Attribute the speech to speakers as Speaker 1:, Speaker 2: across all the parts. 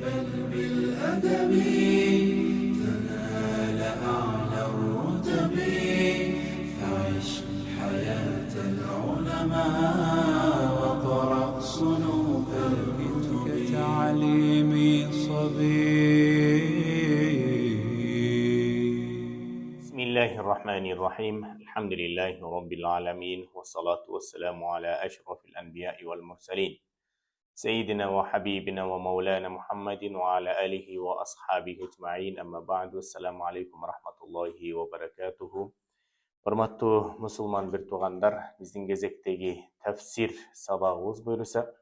Speaker 1: بل بالأدب تنال أعلى الرتب فعش حياة العلماء وقرأ صنوف الكتب كتعليم صبي.
Speaker 2: بسم الله الرحمن الرحيم. الحمد لله رب العالمين، والصلاة والسلام على أشرف الأنبياء والمرسلين سيدنا وحبيبنا ومولانا محمد وعلى آله وأصحابه أجمعين. أما بعد، والسلام عليكم ورحمة الله وبركاته. Hormatly musulman bir tuğanдар, bizden gezekteki tafsir sabahımız buyursa,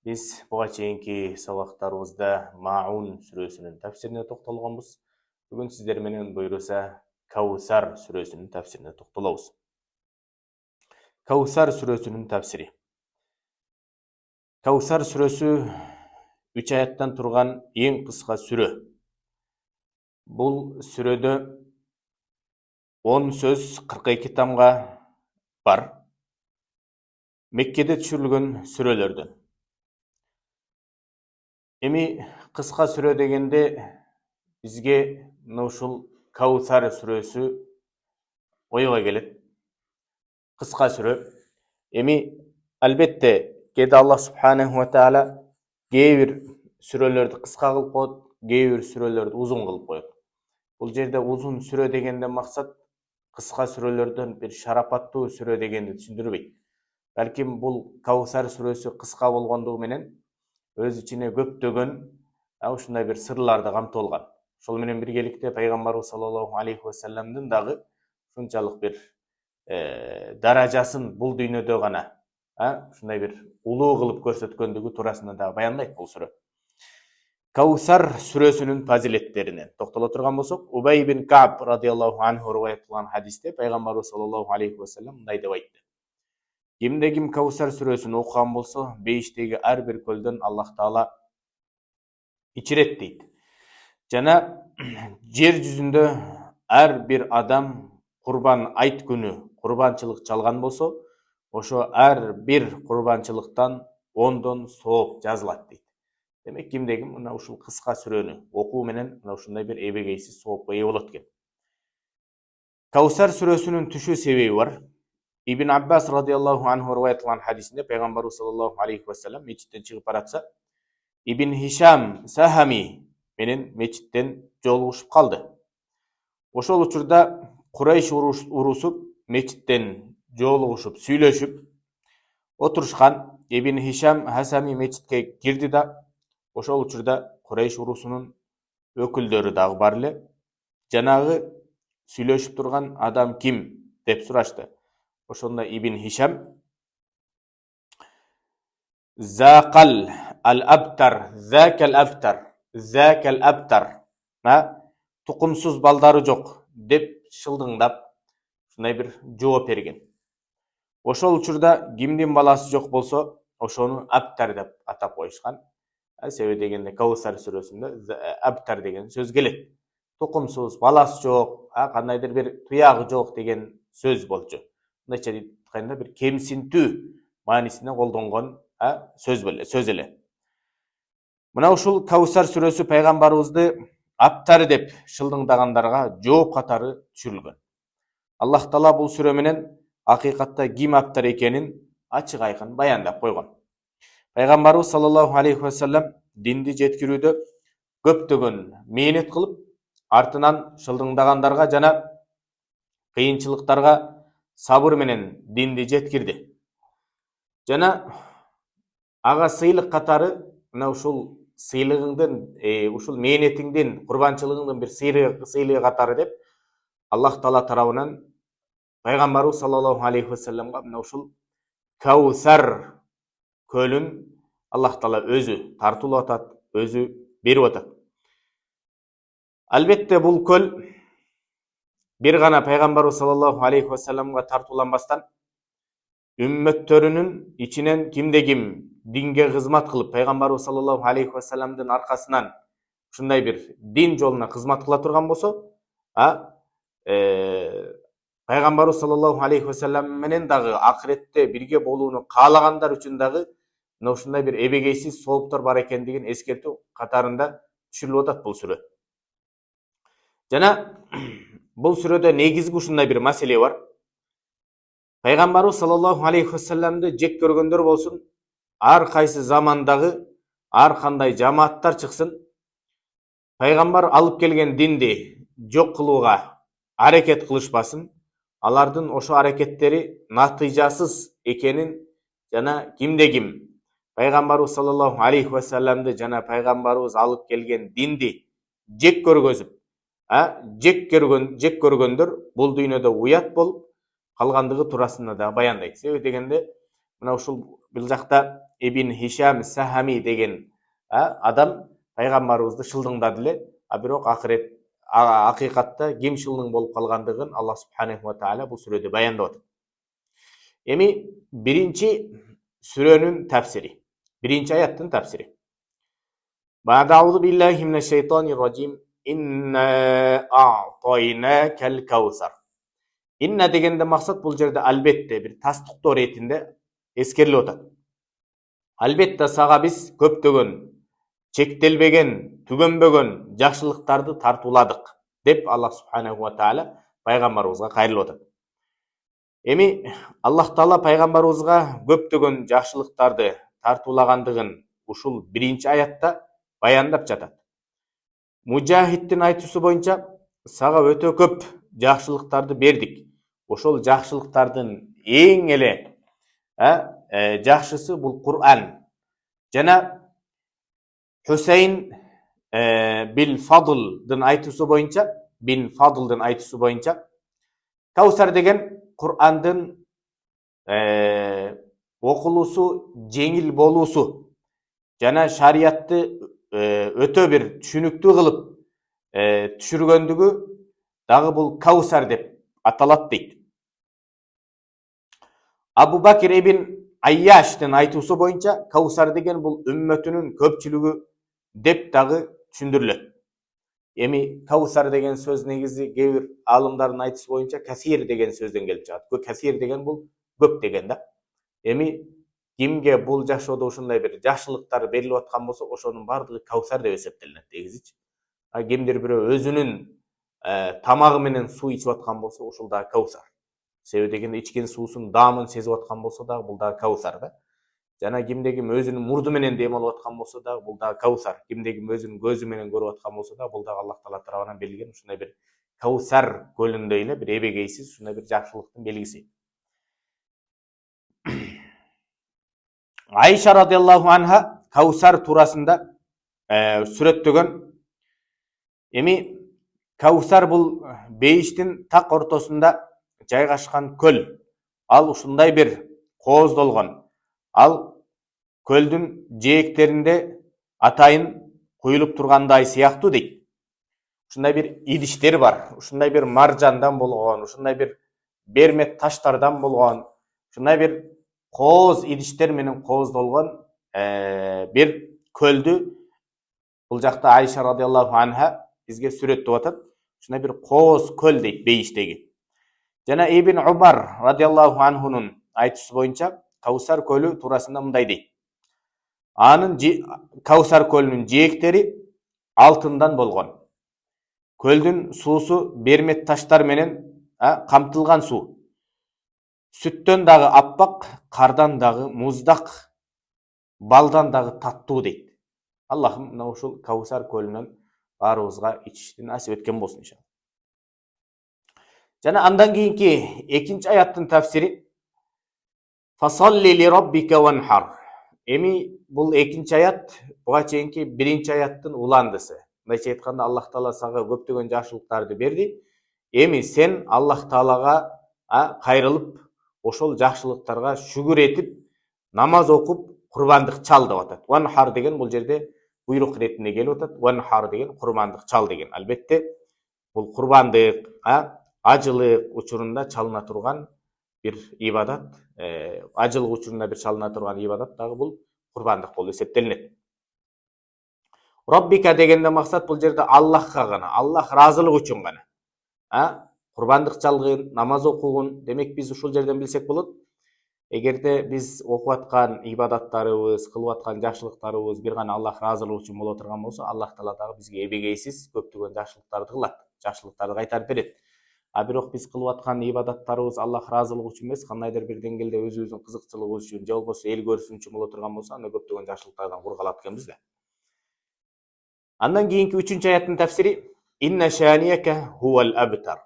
Speaker 2: biz buğa çeyinki sabahlarımızda Ma'un süresinin tafsirine toxtalğanbız. Bugün sizler menen buyursa Kawsar süresinin tafsirine toxtalabız. Kawsar süresinin tafsiri. Kawsar süresi 3 ayattan turgan en kısa süre. Бұл sürede 10 söz 42 tamga var. Mekke'de düşürülgen sürelerden. Emi kısa süre degende bizge uşul Kawsar süresi oyga gelet. Kısa süre. Emi albatta kede Allah subhanahu wa ta'ala geyir sürelerdi kısa kılıp koyat, geyir sürelerdi uzun kılıp koyat. Бұл жерде uzun süre degende maksat kısa sürelerden bir şarapattуу süre degенди түшүндүрбөйт. Balkim бұл Kawsar süresi kısa болгондугу менен өз içine көптөгөн ушундай bir sırlарды камтылган. Ошол менен биргеликте Пайгамбарыбыз саллаллаху алейхи ва салламдын дагы ушунчалык bir даражасын бұл дүйнөдө гана ушундай bir улуу кылып көрсөткөндүгү туурасында дагы баяндайт бул сүрө. Kawsar süresinin faziletlerine toktala turgan bolsok, Ubay bin Ka'b radıyallahu anhu rivayet kılan hadiste Peygamberimiz sallallahu aleyhi ve sellem mындай деп айтты. Kimde kim Kawsar süresini okugan bolsa, beyiştegi her bir kölden Allah Taala içiret deydi. Jana jer yüzünde her bir adam kurban ayt günü kurbançılık çalgan bolsa, oşo her bir kurbançılıktan 10'dan soğup жазылат deydi. Demek kimdeki mına uşul kısa süreni okuw menen mına uşunday bir ebegeysiz soğupka ие bolat eken. Kawsar süresinin düşü sebebi var. İbn Abbas radıyallahu anhu rivayet kılan hadisinde Peygamberimiz sallallahu aleyhi ve sellem meçitten çıkıp baratsa, İbn Hisham Sahami menen meçitten joluguşup kaldı. Oşol учурда Quraysh urusu meçitten joluguşup süйлөшүp oturuşkan. İbn Hisham Hasami meçitke girdi da oşol учурда Quraysh urusunun öküldörü dagı bar эле. Janagı süйлөшүp turgan adam kim dep suraştı. Oşonda İbn Hisham Zaqal al-abtar, zakal abtar, zakal abtar. Tukumsuz baldары жок dep şıldıngdap şunday bir жооп берген. Oşol учурда kimdin balası жок bolsa, oşonu abtar dep atap koyuşkan. Себеби дегенде Kawsar сүрөсүндө abtar деген söz gelet. Tukumsuz, balası жок, кандайдыр bir туягы жок деген söz болчу. Мындайча айтканда bir кемсинтүү маанисинде колдонгон söz эле. Мына ушул Kawsar сүрөсү пайгамбарыбызды abtar деп шылдыңдагандарга жооп катары түшүрүлгөн. Аллах Таала бул сүрө менен акыйкатта ким abtar экенин ачык айкын баяндап койгон. Пайгамбарыбыз саллаллаху алейхи ва саллям динди жеткирүүдө көптөгөн мээнет кылып, артынан шылдыңдагандарга жана кыйынчылыктарга сабыр менен динди жеткирди. Жана ага сыйлык катары мына ушул сыйлыгыңдын, ушул мээнетиңдин, курбанчылыгыңдын bir сыйлыгы катары деп Аллах Таала тарабынан Пайгамбарыбыз саллаллаху алейхи ва салламга мына ушул Kawsar kölün Allah Taala özü tartılıp atat, özü berip atat. Albatta bul köl bir gana Peygamberimiz sallallahu aleyhi ve sellem'e tartılanmastan ümmettörünün içinen kimde kim dinge hizmet kılıp Peygamberimiz sallallahu aleyhi ve sellem'den arkasından şunday bir din yoluna hizmet kıla turgan bolsa, Peygamberimiz sallallahu aleyhi ve sellem menen dagı ahirette birge boluunu kaalagandar üçün dagı ушундай bir ebegeysiz soğuplar бар ekendигин eskertүү катарында түшүрүлүп атат бул сүрө. Жана бул сүрөдө негизги ушундай бир маселе бар. Пайгамбарыбыз саллаллаху алейхи вассаламды жек көргөндөр болсун, ар кайсы замандагы ар кандай жамааттар чыксын, пайгамбар алып келген динди жок кылууга аракет кылышпасын, алардын ошо аракеттери натыйжасыз экенин жана кимде ким пайгамбарыбыз саллаллаху алейхи вассаламды жана пайгамбарыбыз алып келген динди жек көргөзүп, жек көргөндөр бул дүйнөдө уят болуп калгандыгы туурасында да баяндайт. Себеби дегенде мына ушул бул жакта Ибн Хишам Сахами деген адам пайгамбарыбызды шылдыңдады эле, бирок акыйкатта ким шылдың болуп калгандыгын Аллах субханаху ва тааля бул сүрөдө баяндап атат. Эми биринчи сүрөнүн тафсири, биринчи аяттын тафсири. Ба'дауду биллахи минеш шайтанир ражим. Инна а'тайнакал каусар. Инна дегенде максат бул жерде албетте бир тастыктоо ретинде эскерилип атат. Албетте сага биз көптөгөн, чектелбеген, түгөнбөгөн жакшылыктарды тартууладык деп Аллах субханаху ва тааля пайгамбарыбызга кайрылып атат. Эми Аллах таала пайгамбарыбызга көптөгөн жакшылыктарды тартуулагандыгын ушул биринчи аятта баяндап жатат. Мужахидтин айтуусу боюнча сага өтө көп жакшылыктарды бердик. Ошол жакшылыктардын эң эле жакшысы бул Кур'ан. Жана Хусейн бил Фадлдын айтуусу боюнча, Каусар деген Кур'андын окулуусу жеңил болуусу жана шариятты өтө бир түшүнүктүү кылып түшүргөндүгү дагы бул Каусар деп аталат дейт. Абу Бакир ибн Айяштын айтуусу боюнча Каусар деген бул үммөтүнүн көпчүлүгү деп дагы түшүндүрүлөт. Эми Каусар деген сөз негизи кээ бир аалымдардын айтуусу боюнча касир деген сөздөн келип чыгат. Касир деген бул көп деген да. Эми кимге бул жашоодо ушундай бир жакшылыктар берилип аткан болсо, ошонун баардыгы Каусар деп эсептелинет негизичи. Кимдир бирөө өзүнүн тамагы менен суу ичип аткан болсо, ушул да Каусар. Себеби дегенде ичкен суусунун даамын сезип аткан болсо дагы бул да Каусар да. Жана кимде ким өзүнүн мурду менен дем алып аткан болсо дагы бул да Каусар. Кимде ким өзүнүн көзү менен көрүп аткан болсо дагы бул да Аллах таала тарабынан берилген ушундай бир Каусар көлүндөй эле бир эбегейсиз ушундай бир жакшылыктын белгиси. Айша радиаллаху анха Каусар туурасында сүрөттөгөн. Эми Каусар бул бейиштин так ортосунда жайгашкан көл. Ал ушундай бир кооздолгон. Ал көлдүн жээктеринде атайын куюлуп тургандай сыяктуу дейт. Ушундай бир идиштер бар, ушундай бир маржандан болгон, ушундай бир бермет таштардан болгон, ушундай бир кооз идиштер менен кооздолгон бир көлдү бул жакта Айша радиаллаху анха бизге сүрөттөп атат. Ушундай бир кооз көл дейт бейиштеги. Жана Ибн Умар радиаллаху анхунун айтуусу боюнча Каусар көлү туурасында мындай дейт. Анын Каусар көлүнүн жээктери алтындан болгон. Көлдүн суусу бермет таштар менен камтылган суу. Сүттөн дагы аппак, кардан дагы муздак, балдан дагы таттуу дейт. Аллахым мына ушул Каусар көлүнөн баарыбызга ичиштин насип эткен болсун иншалла. Жана андан кийинки экинчи аяттын тафсири Фасалли ли роббика ванхар. Эми бул экинчи аят буга чейинки биринчи аяттын уландысы. Мындайча айтканда Аллах таала сага көптөгөн жакшылыктарды берди. Эми сен Аллах таалага кайрылып, ошол жакшылыктарга шүгүр этип, намаз окуп, курбандык чал деп атат. Ванхар деген бул жерде буйрук ретинде келип атат. Ванхар деген курбандык чал деген. Албетте бул курбандык, ажылык учурунда чалына турган бир ибадат, ажылык учурунда бир чалына турган ибадат дагы бул курбандык болуп эсептелинет. Роббика дегенде максат бул жерде Аллахка гана, Аллах разылык үчүн гана. Курбандык чалгын, намаз окугун, демек биз ушул жерден билсек болот. Эгерде биз окуп аткан ибадаттарыбыз, кылып аткан жакшылыктарыбыз бир гана Аллах ыраазылыгы үчүн боло турган болсо, Аллах Таала дагы бизге эбегейсиз көптөгөн жакшылыктарды кылат, жакшылыктарды кайтарып берет. А бирок биз кылып аткан ибадаттарыбыз Аллах ыраазылыгы үчүн эмес, кандайдыр бир деңгээлде өзүбүздүн кызыкчылыгыбыз үчүн же болбосо эл көрсүн үчүн боло турган болсо, анда көптөгөн жакшылыктардан кур калат экенбиз да. Андан кийинки 3-нчү аяттын тафсири: Инна шанияка хувал абтар.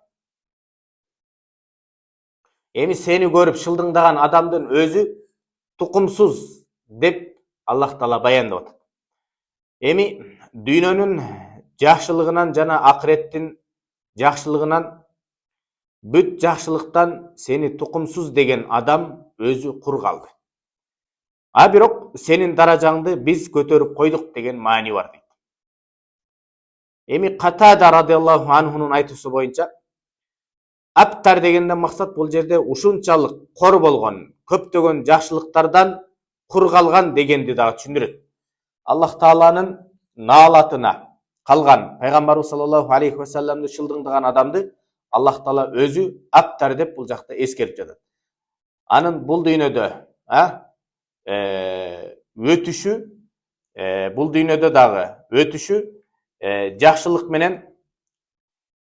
Speaker 2: Эми сени көрүп шылдыңдаган адамдын өзү тукумсуз деп Аллах Таала баяндап атат. Эми дүйнөнүн жакшылыгынан жана акыреттин жакшылыгынан, бүт жакшылыктан сени тукумсуз деген адам өзү кур калды. А бирок сенин даражаңды биз көтөрүп койдук деген маани бар дейт. Эми Катада радиаллаху анхунун айтуусу боюнча, аптар дегенден максат бул жерде ушунчалык кор болгон, көптөгөн жакшылыктардан кур калган дегенди дагы түшүндүрөт. Аллах Тааланын наалатына калган пайгамбарыбыз саллаллаху алейхи ва салламды шылдыңдаган адамды Аллах Таала өзү аптар деп бул жакта эскерип жатат. Анын бул дүйнөдө өтүшү, бул дүйнөдө дагы өтүшү жакшылык менен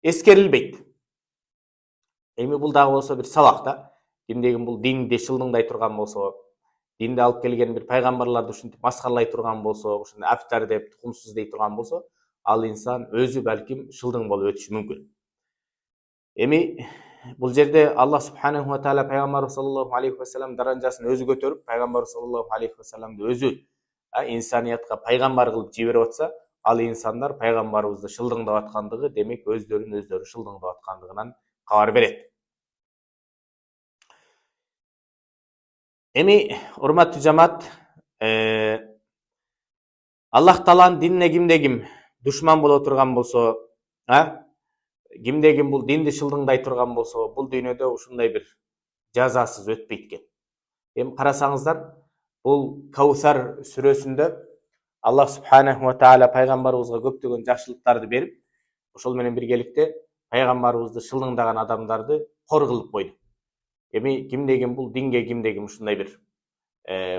Speaker 2: эскерилбейт. Эми бул дагы болсо бир сабак да. Кимдегин бул динди шылдыңдай турган болсо, динди алып келген бир пайгамбарларды ушинтип маскарлай турган болсо, ушундай аптар деп тукумсуз дей турган болсо, ал инсан өзү балким шылдың болуп өтүшү мүмкүн. Эми бул жерде Аллах субханаху ва таала пайгамбарыбыз саллаллаху алейхи ва саллам даражасын өзү көтөрүп, пайгамбарыбыз саллаллаху алейхи ва салламды өзү инсаниятка пайгамбар кылып жиберип атса, ал инсандар пайгамбарыбызды шылдыңдап аткандыгы, демек өздөрүн өздөрү шылдыңдап аткандыгынан кабар берет. Эми урматтуу жамаат, Аллах Тааланын динине кимде-ким душман боло турган болсо, кимде-ким бул динди шылдыңдай турган болсо, бул дүйнөдө ушундай бир жазасыз өтпөйт экен. Эми карасаңыздар, бул Каусар сүрөсүндө Аллах субханаху ва таала пайгамбарыбызга көптөгөн жакшылыктарды берип, ошол менен биргеликте пайгамбарыбызды шылдыңдаган адамдарды кор кылып койду. Эми кимде-ким бул динге кимде-ким ушундай бир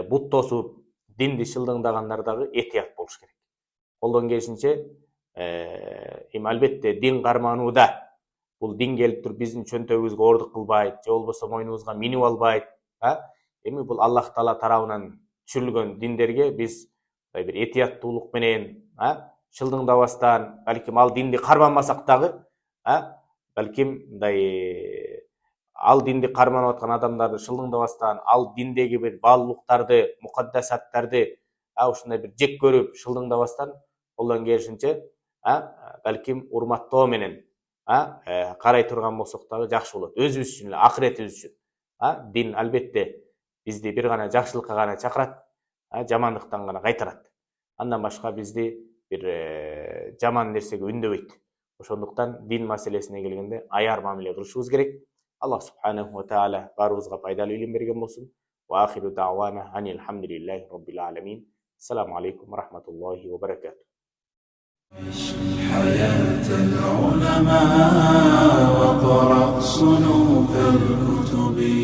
Speaker 2: бут тосуп, динди шылдыңдагандар дагы этият болуш керек. Колдон келишинче эми албетте дин карманууда бул дин келип туруп биздин чөнтөгүбүзгө оордук кылбайт, же болбосо мойнубузга минип албайт. Эми бул Аллах Таала тарабынан түшүрүлгөн диндерге биз бир этияттуулук менен шылдыңдабастан, балким ал динди карманбасак дагы, балким мындай ал динди карманып аткан адамдарды шылдыңдабастан, ал диндеги бир баалуулуктарды, мукаддасаттарды ушундай бир жек көрүп шылдыңдабастан, колдон келишинче балким урматтоо менен карай турган болсок дагы жакшы болот. Өзүбүз үчүн эле, акыретибиз үчүн. Дин албетте бизди бир гана жакшылыкка гана чакырат, жамандыктан гана кайтарат. Андан башка бизди бир жаман нерсеге үндөбөйт. Ошондуктан дин маселесине келгенде аяр мамиле кылышыбыз керек. Аллах субханаху ва таала баарыбызга пайдалуу илим берген болсун. Ва ахиру даъвана анил хамдулиллахи раббил аламин. Ассаламу алейкум ва рахматуллахи ва баракатуh.
Speaker 1: عش حياة العلماء وقرأ صنوف الكتب.